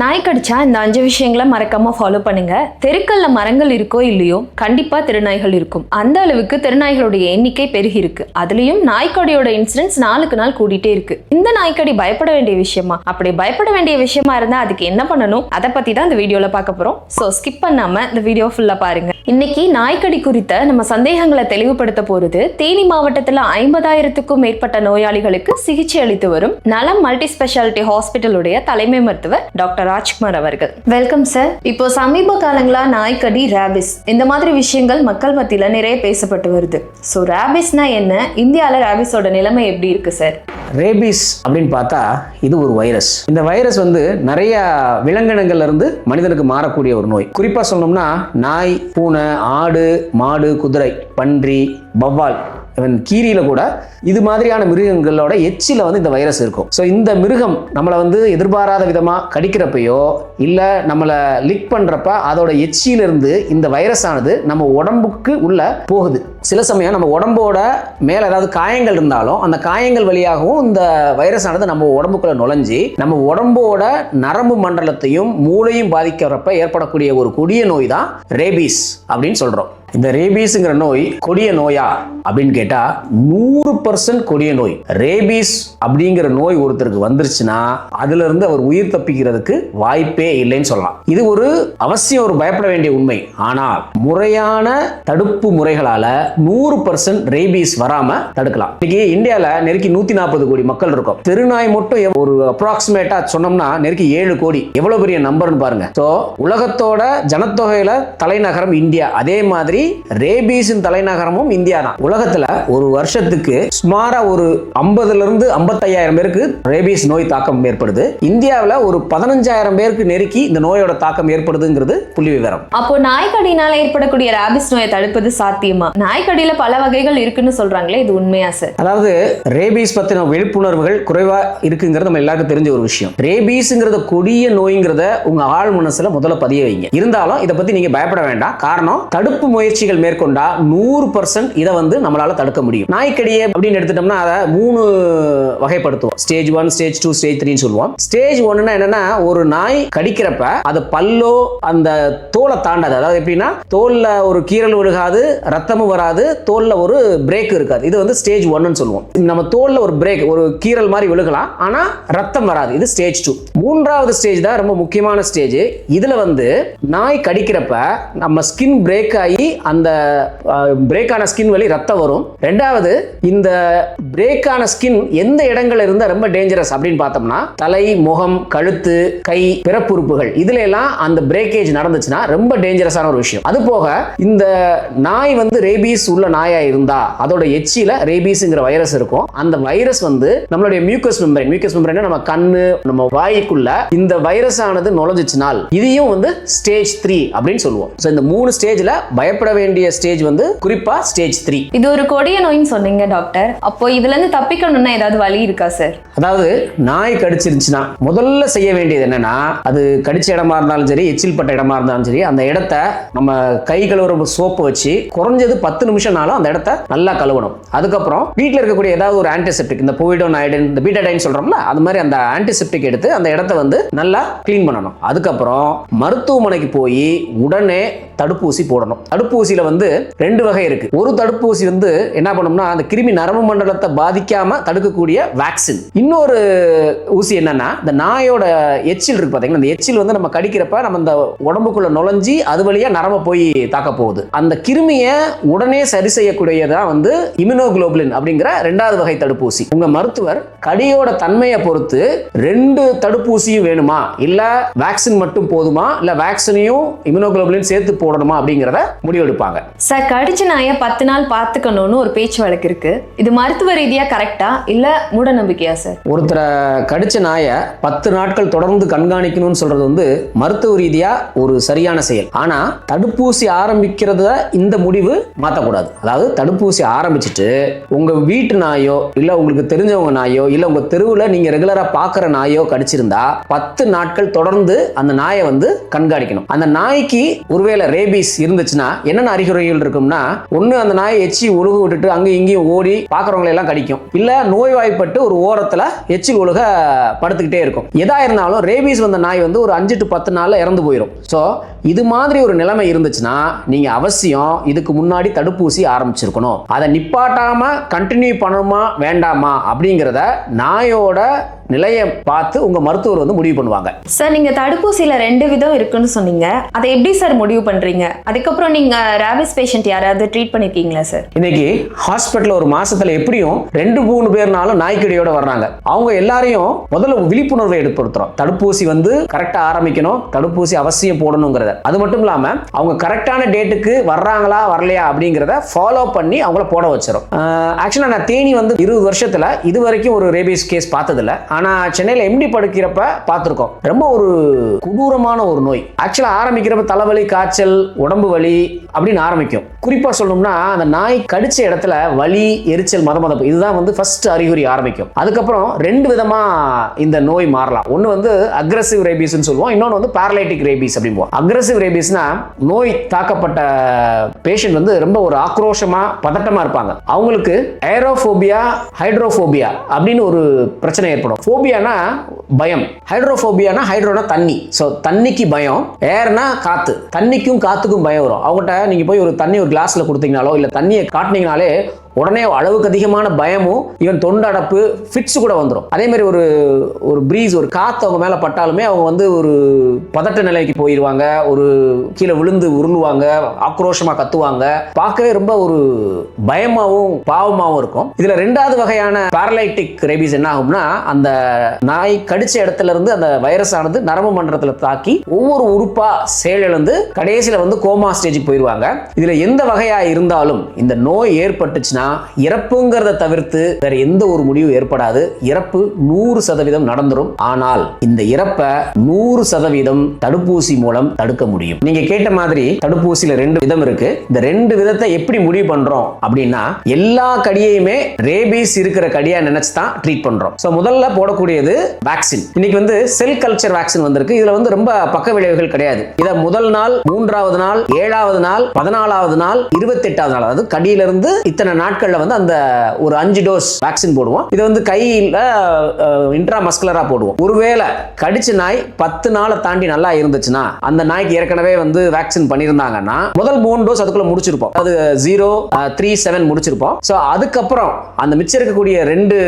நாய் கடிச்சா இந்த 5 விஷயங்களை மறக்காம ஃபாலோ பண்ணுங்க. தெருக்கல்ல மரங்கள் இருக்கோ இல்லையோ கண்டிப்பா தெருநாய்கள் இருக்கும். அந்த அளவுக்கு தெருநாய்களுடைய எண்ணிக்கை பெருகி இருக்கு. அதுலயும் நாய்க்கடியோட இன்சிடென்ட்ஸ் நாளுக்கு நாள் கூடிட்டே இருக்கு. இந்த நாய்க்கடி பயப்பட வேண்டிய விஷயமா? அப்படி பயப்பட வேண்டிய விஷயமா இருந்தா அதுக்கு என்ன பண்ணணும், அதை பத்தி தான் இந்த வீடியோல பார்க்க போறோம். சோ ஸ்கிப் பண்ணாம இந்த வீடியோ ஃபுல்லா பாருங்க. இன்னைக்கு நாய்க்கடி குறித்த நம்ம சந்தேகங்களை தெளிவுபடுத்த போறது தேனி மாவட்டத்துல 50,000க்கும் மேற்பட்ட நோயாளிகளுக்கு சிகிச்சை அளித்து வரும் நலம் மல்டி ஸ்பெஷாலிட்டி ஹாஸ்பிட்டலுடைய தலைமை மருத்துவர் டாக்டர் ராஜ்குமார் அவர்கள். Welcome sir. இப்போ சமீப காலங்களா நாய்க்கடி, ரேபிஸ் இந்த மாதிரி விஷயங்கள் மக்கள் மத்தியில நிறைய பேசப்பட்டு வருது. ஸோ ரேபிஸ்னா என்ன, இந்தியாவில் ரேபிஸோட நிலைமை எப்படி இருக்கு சார்? ரேபிஸ் அப்படின்னு பார்த்தா இது ஒரு வைரஸ். இந்த வைரஸ் நிறைய விலங்கினங்கள்ல இருந்து மனிதனுக்கு மாறக்கூடிய ஒரு நோய். குறிப்பா சொல்லணும்னா நாய், பூனை, ஆடு, மாடு, குதிரை, பன்றி, வவ்வால், கீரியில கூட இது மாதிரியான மிருகங்களோட எச்சில இந்த வைரஸ் இருக்கும். ஸோ இந்த மிருகம் நம்மளை எதிர்பாராத விதமா கடிக்கிறப்பையோ இல்ல நம்மளை லிக் பண்றப்ப அதோட எச்சிலிருந்து இந்த வைரஸ் ஆனது நம்ம உடம்புக்கு உள்ள போகுது. சில சமயம் நம்ம உடம்போட மேல ஏதாவது காயங்கள் இருந்தாலும் அந்த காயங்கள் வழியாகவும் இந்த வைரஸ் ஆனது நம்ம உடம்புக்குள்ள நுழைஞ்சி நம்ம உடம்போட நரம்பு மண்டலத்தையும் மூளையும் பாதிக்கிறப்ப ஏற்படக்கூடிய ஒரு கொடிய நோய் தான் ரேபிஸ் அப்படின்னு சொல்றோம். இந்த ரேபிஸ்ங்கிற நோய் கொடிய நோயா அப்படின்னு கேட்டா 100% கொடிய நோய். ரேபிஸ் அப்படிங்கிற நோய் ஒருத்தருக்கு வந்துருச்சுன்னா அதுல இருந்து அவர் உயிர் தப்பிக்கிறதுக்கு வாய்ப்பே இல்லைன்னு சொல்லலாம். இது ஒரு அவசியம், ஒரு பயப்பட வேண்டிய உண்மை. ஆனால் முறையான தடுப்பு முறைகளால 100% ரேபிஸ் வராம தடுக்கலாம். இன்னைக்கு இந்தியால நெருக்கி 140 கோடி மக்கள் இருக்கும். தெருநாய் மட்டும் ஒரு அப்ராக்சிமேட்டா சொன்னோம்னா நெருக்கி 7 கோடி. எவ்வளவு பெரிய நம்பர்னு பாருங்க. உலகத்தோட ஜனத்தொகையில தலைநகரம் இந்தியா. அதே மாதிரி ரேபிஸின் தலைநகரமும் இந்தியா தான். உலகத்துல ஒரு வருஷத்துக்கு சுமாரா ஒரு 50,000 இருந்து 55,000 பேருக்கு ரேபிஸ் நோய் தாக்கம் ஏற்படுது. இந்தியாவில் ஒரு 15,000 பேருக்கு நெருக்கி இந்த நோயோட தாக்கம் ஏற்படுதுங்கிறது புள்ளி விவரம். அப்போ நாய்க்கடினால ஏற்படக்கூடிய ரேபிஸ் நோயை தடுப்பது சாத்தியமா? நாய்க்கடியில பல வகைகள் இருக்குன்னு சொல்றாங்களே, இது உண்மையா சார்? அதாவது ரேபிஸ் பத்தின விழிப்புணர்வுகள் குறைவா இருக்குங்கிறது நம்ம எல்லாருக்கும் தெரிஞ்ச ஒரு விஷயம். ரேபிஸ்ங்கிறத கொடிய நோய்ங்கிறத உங்க ஆள் மனசுல முதல்ல பதிய வைங்க. இருந்தாலும் இதை பத்தி நீங்க பயப்பட வேண்டாம். காரணம், தடுப்பு முயற்சிகள் மேற்கொண்டா 100% இதை நம்மளால தடுக்க முடியும். நாய்க்கடியை அப்படின்னு எடுத்துட்டோம்னா அதை 3 வகைப்படுத்துவோம். ஸ்டேஜ் 1, ஸ்டேஜ் 2, ஸ்டேஜ் 3 சொல்லுவோம். ஸ்டேஜ் 1 என்னன்னா, ஒரு நாய் கடிக்கிறப்ப அது பல்லோ அந்த தோலை தாண்டாது. அதாவது எப்படின்னா, தோல்ல ஒரு கீறல் விழுகாது, ரத்தமும் வராது, தோல்ல ஒரு பிரேக் இருக்காது. இது ஸ்டேஜ் 1 சொல்லுவோம். நம்ம தோல்ல ஒரு பிரேக், ஒரு கீறல் மாதிரி விழுகலாம், ஆனா ரத்தம் வராது. இது ஸ்டேஜ் 2. 3வது ஸ்டேஜ் தான் ரொம்ப முக்கியமான ஸ்டேஜ். இதுல நாய் கடிக்கிறப்ப நம்ம ஸ்கின் பிரேக் ஆகி அந்த பிரேக்கான ஸ்கின் வழி ரத்தம் வரும். ரெண்டாவது, இந்த பிரேக்கான ஸ்கின் எந்த இடங்கள்ல இருந்தா ரொம்ப டேஞ்சரஸ் அப்படின்னு பார்த்தோம்னா தலை, முகம், கழுத்து, கை, பிறப்புறுப்புகள் இதுல எல்லாம் அந்த பிரேக்கேஜ் நடந்துச்சுன்னா ரொம்ப டேஞ்சரஸான ஒரு விஷயம். அது போக இந்த நாய் ரேபிஸ் உள்ள நாயா இருந்தா அதோட எச்சில ரேபிஸ்ங்கிற வைரஸ் இருக்கும். அந்த வைரஸ் நம்மளுடைய மியூக்கஸ் மெம்பரேன் நம்ம கண்ணு, நம்ம வாய்க்குள்ள இந்த வைரஸ் ஆனது நுழைஞ்சிச்சுனால் இதையும் ஸ்டேஜ் 3 அப்படின்னு சொல்லுவோம். இந்த 3 ஸ்டேஜ்ல பயப்பட வேண்டிய ஸ்டேஜ் குறிப்பா ஸ்டேஜ் 3. இது ஒரு கொடிய நோய்னு சொன்னீங்க டாக்டர். அப்போ இதுல இருந்து தப்பிக்கணும்னா ஏதாவது வழி இருக்கா சார்? அதாவது நாய் கடிச்சிருந்துச்சுன்னா முதல்ல செய்ய வேண்டியது என்னன்னா, அது கடிச்ச இடமா இருந்தாலும் சரி, எச்சில் பட்ட இடமா இருந்தாலும் சரி, அந்த இடத்த நம்ம கை கழுவுற சோப்பு வச்சு குறைஞ்சது 10 நிமிஷம்னாலும் அந்த இடத்த நல்லா கழுவணும். அதுக்கப்புறம் வீட்டில் இருக்கக்கூடிய ஏதாவது ஒரு ஆன்டிசெப்டிக், இந்த போவிடோன் ஐடன், இந்த பீட்டாடைன் சொல்றோம்ல, அது மாதிரி அந்த ஆன்டிசெப்டிக் எடுத்து அந்த இடத்த நல்லா கிளீன் பண்ணணும். அதுக்கப்புறம் மருத்துவமனைக்கு போய் உடனே தடுப்பூசி போடணும். தடுப்பூசியில 2 வகை இருக்கு. ஒரு தடுப்பூசி என்ன பண்ணும்னா அந்த கிருமி நரம்பு மண்டலத்தை பாதிக்காம தடுக்கக்கூடிய வேக்சின். இன்னொரு ஊசி என்னன்னா, இந்த நாயோட எச்சில் இருக்கு பாத்தீங்கன்னா, அந்த எச்சில் நம்ம கடிக்கிறப்ப நம்ம இந்த உடம்புக்குள்ள நுழைஞ்சி அது வழியா நரம்ப போய் தாக்க போகுது. அந்த கிருமியை உடனே சரி செய்யக்கூடியதான் இம்யூனோகுளோபுலின் அப்படிங்கிற 2வது வகை தடுப்பூசி. உங்க மருத்துவர் கடியோட தன்மையை பொறுத்து 2 தடுப்பூசியும் வேணுமா, இல்ல வேக்சின் மட்டும் போதுமா, இல்ல வேக்சினையும் இம்யூனோகுளோபுலின் சேர்த்து போடணுமா அப்படிங்கறத முடிவெடுப்பாங்க. சார், கடிச்ச நாயை 10 நாள் பார்த்துக்கணும்னு ஒரு பேச்சு வழக்கு இருக்கு. இது மருத்துவ ரீதியா கரெக்டா இல்ல மூட நம்பிக்கையா சார்? ஒருத்தரை கடிச்ச நாயை 10 நாட்கள் தொடர்ந்து கண்காணிக்கணும்னு சொல்றது மருத்துவ ரீதியா ஒரு சரியான செயல். ஆனா தடுப்பூசி ஆரம்பிக்கிறத இந்த முடிவு மாற்றக்கூடாது. பண்ணக்கூடாது. அதாவது தடுப்பூசி ஆரம்பிச்சுட்டு உங்க வீட்டு நாயோ இல்ல உங்களுக்கு தெரிஞ்சவங்க நாயோ இல்ல உங்க தெருவில் நீங்க ரெகுலரா பாக்குற நாயோ கடிச்சிருந்தா 10 நாட்கள் தொடர்ந்து அந்த நாயை வந்து கண்காணிக்கணும். அந்த நாய்க்கு ஒருவேளை ரேபீஸ் இருந்துச்சுன்னா என்னென்ன அறிகுறிகள் இருக்கும்னா, ஒண்ணு அந்த நாயை எச்சி ஒழுகு விட்டுட்டு அங்க இங்கேயும் ஓடி பாக்குறவங்களை எல்லாம் கடிக்கும், இல்ல நோய்வாய்ப்பட்டு ஒரு ஓரத்துல எச்சில் ஒழுக படுத்துக்கிட்டே இருக்கும். எதா இருந்தாலும் ரேபீஸ் வந்த நாய் வந்து ஒரு 5 to 10 நாள்ல இறந்து போயிடும். ஸோ இது மாதிரி ஒரு நிலைமை இருந்துச்சுன்னா நீங்க அவசியம் இதுக்கு முன்னாடி தடுப்பூசி ஆரம்பிச்சிருக்கணும். அதை நிப்பாட்டாம கண்டினியூ பண்ணணுமா வேண்டாமா அப்படிங்கிறத நாயோட நிலையை பார்த்து உங்க மருத்துவர் வந்து முடிவு பண்ணுவாங்க. சார், நீங்க தடுப்பூசியில 2 விதம் இருக்குன்னு சொன்னீங்க. அதை எப்படி சார் முடிவு பண்றீங்க? அதுக்கப்புறம் நீங்க ரேபிஸ் பேஷண்ட் யாராவது ட்ரீட் பண்ணிருக்கீங்களா சார்? இன்னைக்கு ஹாஸ்பிட்டல் ஒரு மாசத்துல எப்படியும் 2-3 பேர்னாலும் நாய்க்கடியோட வர்றாங்க. அவங்க எல்லாரையும் முதல்ல விழிப்புணர்வை ஏற்படுத்துறோம். தடுப்பூசி வந்து கரெக்டா ஆரம்பிக்கணும், தடுப்பூசி அவசியம் போடணுங்கிறத. அது மட்டும் இல்லாம அவங்க கரெக்டான டேட்டுக்கு வர்றாங்களா வரலையா அப்படிங்கிறத ஃபாலோ பண்ணி அவங்கள போட வச்சிரும். ஆக்சுவலா நான் தேனி வந்து 20 வருஷத்துல இது வரைக்கும் ஒரு ரேபிஸ் கேஸ் பார்த்ததில்ல. ஆனா சென்னையில எம்டி படுக்கிறப்ப பார்த்திருக்கோம். ரொம்ப ஒரு கொடூரமான ஒரு நோய். ஆக்சுவலா ஆரம்பிக்கிறப்ப தலைவலி, காய்ச்சல், உடம்பு வலி அப்படின்னு ஆரம்பிக்கும். குறிப்பா சொல்லணும்னா அந்த நாய் கடிச்ச இடத்துல வலி, எரிச்சல், மதமதப்பு, இதுதான் வந்து ஃபர்ஸ்ட் அறிகுறி ஆரம்பிக்கும். அதுக்கப்புறம் 2 விதமா இந்த நோய் மாறலாம். ஒன்னு வந்து அக்ரெசிவ் ரேபீஸ்னு சொல்லுவோம், இன்னொன்று வந்து பாரலைட்டிக் ரேபீஸ் அப்படிம்போம். அக்ரெசிவ் ரேபீஸ்னா நோய் தாக்கப்பட்ட பேஷண்ட் வந்து ரொம்ப ஒரு ஆக்ரோஷமா பதட்டமா இருப்பாங்க. அவங்களுக்கு ஏரோஃபோபியா, ஹைட்ரோஃபோபியா அப்படின்னு ஒரு பிரச்சனை ஏற்படும். ஃபோபியானா பயம், ஹைட்ரோஃபோபியானா ஹைட்ரோனா தண்ணி, ஸோ தண்ணிக்கு பயம், ஏர்னா காத்து, தண்ணிக்கும் காத்துக்கும் பயம் வரும். அவங்ககிட்ட நீங்க போய் ஒரு தண்ணி ஒரு கிளாஸ்ல கொடுத்தீங்கனாலோ இல்ல தண்ணியை காட்டினீங்கனாலே உடனே அளவுக்கு அதிகமான பயமும் ஈவன் தொண்டடைப்பு, ஃபிட்ஸ் கூட வந்துடும். அதே மாதிரி ஒரு பிரீஸ், ஒரு காத்து அவங்க மேல பட்டாலுமே அவங்க வந்து ஒரு பதட்ட நிலைக்கு போயிடுவாங்க, ஒரு கீழே விழுந்து உருளுவாங்க, ஆக்ரோஷமா கத்துவாங்க. பார்க்கவே ரொம்ப ஒரு பயமாவும் பாவமாவும் இருக்கும். இதுல 2வது வகையான பாரலைட்டிக் ரேபீஸ் என்ன ஆகும்னா, அந்த நாய் கடிச்ச இடத்துல இருந்து அந்த வைரஸ் ஆனது நரம்பு மண்டலத்துல தாக்கி ஒவ்வொரு உறுப்பா செயலிழந்து கடைசியில வந்து கோமா ஸ்டேஜுக்கு போயிடுவாங்க. இதுல எந்த வகையா இருந்தாலும் இந்த நோய் ஏற்பட்டுச்சுன்னா இறப்புங்கிறத தவிர்த்து வேற எந்த ஒரு முடிவும் ஏற்படாது. இறப்பு 100% நடந்துரும். ஆனால் இந்த இறப்பை 100% தடுப்பூசி மூலம் தடுக்க முடியும். நீங்க கேட்ட மாதிரி தடுப்பூசியில 2 விதம் இருக்கு. இந்த 2 விதத்தை எப்படி முடிவு பண்றோம் அப்படின்னா, எல்லா கடியையுமே ரேபீஸ் இருக்கிற கடியா நினைச்சு தான் ட்ரீட் பண்றோம். சோ முதல்ல போடக்கூடியது வேக்சின். இன்னைக்கு வந்து செல் கல்ச்சர் வேக்சின் வந்திருக்கு. இதுல வந்து ரொம்ப பக்க விளைவுகள் கிடையாது. இத முதல் நாள், 3வது நாள், 7வது நாள், 14வது நாள், 28வது நாள், அதாவது கடியிலிருந்து இத்தனை நாட்கள்ல வந்து அந்த ஒரு 5 டோஸ் வேக்சின் போடுவோம். இது வந்து கையில இன்ட்ராமஸ்குலரா போடுவோம். ஒருவேளை கடிச்ச நாய் 10 நாளை தாண்டி நல்லா இருந்துச்சுன்னா, அந்த நாய்க்கு ஏற்கனவே வந்து வேக்சின் பண்ணியிருந்தாங்கன்னா முதல் 3 டோஸ் அதுக்குள்ள முடிச்சிருப்போம். அது 0, 3, 7 முடிச்சிருப்போம். சோ அதுக்கப்புறம் அந்த மிச்சம் இருக்கக்கூடிய 2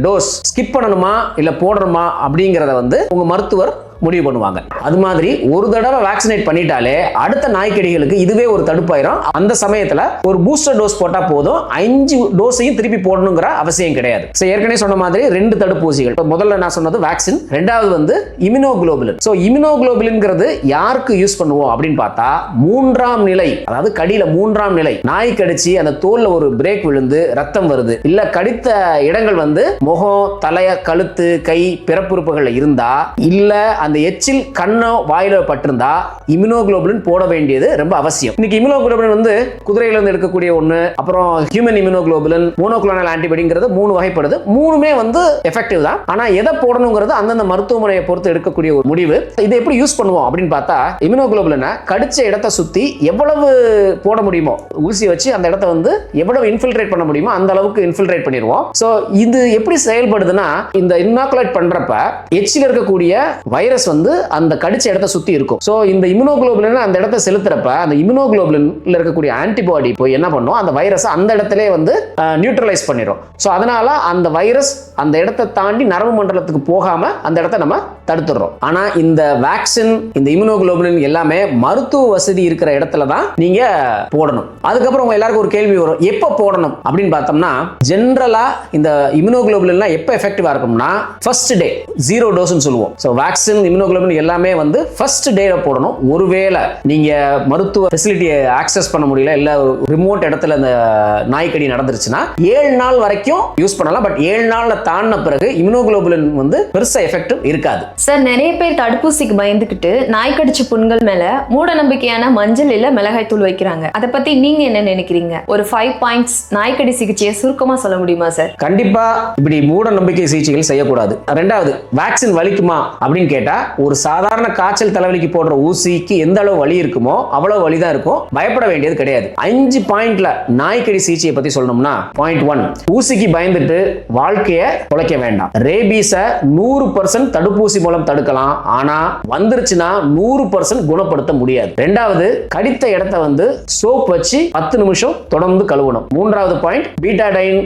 டோஸ் ஸ்கிப் பண்ணணுமா இல்ல போடணுமா அப்படிங்கறத வந்து உங்க மருத்துவர் முடிவு பண்ணுவாங்க. அது மாதிரி ஒரு தடவை வேக்சினேட் பண்ணிட்டாலே அடுத்த நாய்க்கடிகளுக்கு இதுவே ஒரு தடுப்பாயிரும். அந்த சமயத்துல ஒரு பூஸ்டர் டோஸ் போட்டா போதும், 5 டோஸையும் திருப்பி போடணுங்கிற அவசியம் கிடையாது. ஏற்கனவே சொன்ன மாதிரி 2 தடுப்பூசிகள். முதல்ல நான் சொன்னது வேக்சின், 2வது வந்து இம்யூனோகுளோபுலின். சோ இம்யூனோகுளோபுலின்ங்கிறது யாருக்கு யூஸ் பண்ணுவோம் அப்படின்னு பார்த்தா, 3ஆம் நிலை, அதாவது கடியில 3ஆம் நிலை நாய் கடிச்சு அந்த தோல்ல ஒரு பிரேக் விழுந்து ரத்தம் வருது, இல்ல கடித்த இடங்கள் வந்து முகம், தலை, கழுத்து, கை, பிறப்புறுப்புகள் இருந்தா, இல்ல அந்த எச்சில் கண்ணோ வாயில பட்டிருந்தா இம்யூனோகுளோபுலின் போட வேண்டியது ரொம்ப அவசியம். இன்னைக்கு இம்யூனோகுளோபுலின் வந்து குதிரையில இருந்து எடுக்கக்கூடிய ஒண்ணு, அப்புறம் ஹியூமன் இம்யூனோகுளோபுலின், மோனோக்ளோனல் ஆன்டிபாடிங்கிறது 3 வகைப்படுது. 3மே வந்து எஃபெக்டிவ் தான். ஆனா எதை போடணுங்கிறது அந்தந்த மருத்துவமனையை பொறுத்து எடுக்கக்கூடிய ஒரு முடிவு. இதை எப்படி யூஸ் பண்ணுவோம் அப்படின்னு பார்த்தா, இம்யூனோகுளோபுலினை கடிச்ச இடத்தை சுத்தி எவ்வளவு போட முடியுமோ, ஊசி வச்சு அந்த இடத்தை வந்து எவ்வளவு இன்ஃபில்ட்ரேட் பண்ண முடியுமோ அந்த அளவுக்கு இன்ஃபில்ட்ரேட் பண்ணிடுவோம். சோ இது எப்படி செயல்படுதுன்னா, இந்த இன்னாகுலேட் பண்றப்ப எச்சில் இருக்கக்கூடிய வைரஸ் வந்து அந்த கடிச்ச இடத்தை சுத்தி இருக்கும். சோ இந்த இம்யூனோகுளோபுலின் அந்த இடத்தை செலுத்துறப்ப அந்த இம்யூனோகுளோபுலின்ல இருக்கக்கூடிய ஆன்டிபாடி போய் என்ன பண்ணும், அந்த வைரஸ் அந்த இடத்திலே வந்து நியூட்ரலைஸ் பண்ணிடும். சோ அதனால அந்த வைரஸ் அந்த இடத்தை தாண்டி நரம்பு மண்டலத்துக்கு போகாம அந்த இடத்தை நம்ம தடுத்துறோம். ஆனா இந்த வேக்சின், இந்த இம்யூனோகுளோபுலின் எல்லாமே மருத்துவ வசதி இருக்கிற இடத்துல தான் நீங்க போடணும். அதுக்கப்புறம் உங்க எல்லாருக்கும் ஒரு கேள்வி வரும், எப்ப போடணும் அப்படின்னு பார்த்தோம்னா, ஜெனரலா இந்த இம்யூனோகுளோபுலின்லாம் எப்ப எஃபெக்டிவா இருக்கும்னா, ஃபர்ஸ்ட் டே 0 டோஸ்னு சொல்லுவோம். சோ வேக்சின் வேக்சின் இம்யூனோகுளோபின் எல்லாமே வந்து ஃபர்ஸ்ட் டேல போடணும். ஒருவேளை நீங்க மருத்துவ ஃபெசிலிட்டியை ஆக்சஸ் பண்ண முடியல, இல்ல ரிமோட் இடத்துல அந்த நாய்க்கடி நடந்துருச்சுன்னா 7 நாள் வரைக்கும் யூஸ் பண்ணலாம். பட் 7 நாள்ல தாண்டின பிறகு இம்யூனோகுளோபின் வந்து பெருசா எஃபெக்ட் இருக்காது. சார், நிறைய பேர் தடுப்பூசிக்கு பயந்துகிட்டு நாய் கடிச்ச புண்கள் மேல மூட நம்பிக்கையான மஞ்சள் இல்ல மிளகாய் தூள் வைக்கிறாங்க. அதை பத்தி நீங்க என்ன நினைக்கிறீங்க? ஒரு 5 பாயிண்ட்ஸ் நாய்க்கடி சிகிச்சையை சுருக்கமா சொல்ல முடியுமா சார்? கண்டிப்பா இப்படி மூட நம்பிக்கை சிகிச்சைகள் செய்யக்கூடாது. ரெண்டாவது, வேக்சின் வலிக்குமா அப்படின்னு கேட்டா, ஒரு சாதாரண காய்ச்சல் தலைவலிக்கு போடுற ஊசிக்கு எந்த அளவு வலி இருக்குமோ அவ்வளவு வலி தான் இருக்கும். பயப்பட வேண்டியது கிடையாது. 5 பாயிண்ட்ல நாய்க்கடி சிகிச்சையை பத்தி சொல்லணும்னா, பாயிண்ட் 1, ஊசிக்கு பயந்துட்டு வாழ்க்கையை தொலைக்க வேண்டாம். ரேபீஸ 100% தடுப்பூசி மூலம் தடுக்கலாம். ஆனா வந்துருச்சுன்னா 100% குணப்படுத்த முடியாது. ரெண்டாவது, கடித்த இடத்தை வந்து சோப் வச்சு 10 நிமிஷம் தொடர்ந்து கழுவணும். மூன்றாவது பாயிண்ட், பீட்டாடைன்,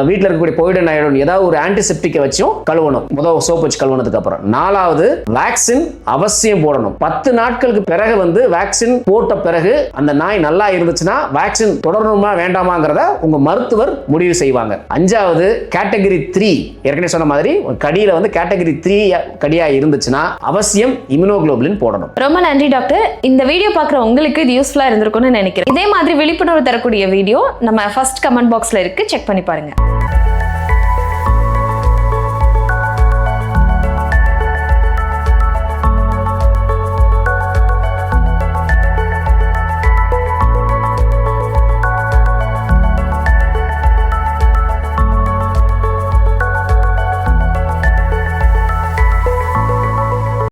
வீட்டில் இருக்கக்கூடிய போய்டன் அயோடின் ஏதாவது ஒரு ஆன்டிசெப்டிக்கை வச்சும் கழுவணும், முதல் சோப் வச்சு கழுவுனதுக்கு அப்புறம். நாலாவது, வேக்சின் அவசியம் போடணும். 10 நாட்களுக்கு பிறகு வந்து வேக்சின் போட்ட பிறகு அந்த நாய் நல்லா இருந்துச்சுன்னா வேக்சின் தொடரணுமா வேண்டாமாங்கிறத உங்க மருத்துவர் முடிவு செய்வாங்க. அஞ்சாவது, கேட்டகரி 3, ஏற்கனவே சொன்ன மாதிரி கடியில வந்து கேட்டகரி 3 கடியா இருந்துச்சுன்னா அவசியம் இம்யூனோகுளோபின் போடணும். ரொம்ப நன்றி டாக்டர். இந்த வீடியோ பார்க்குற உங்களுக்கு இது யூஸ்ஃபுல்லா இருந்திருக்கும்னு நினைக்கிறேன். இதே மாதிரி விழிப்புணர்வு தரக்கூடிய வீடியோ நம்ம ஃபர்ஸ்ட் கமெண்ட் பாக்ஸ்ல இருக்கு, செக் பண்ணி பாருங்க.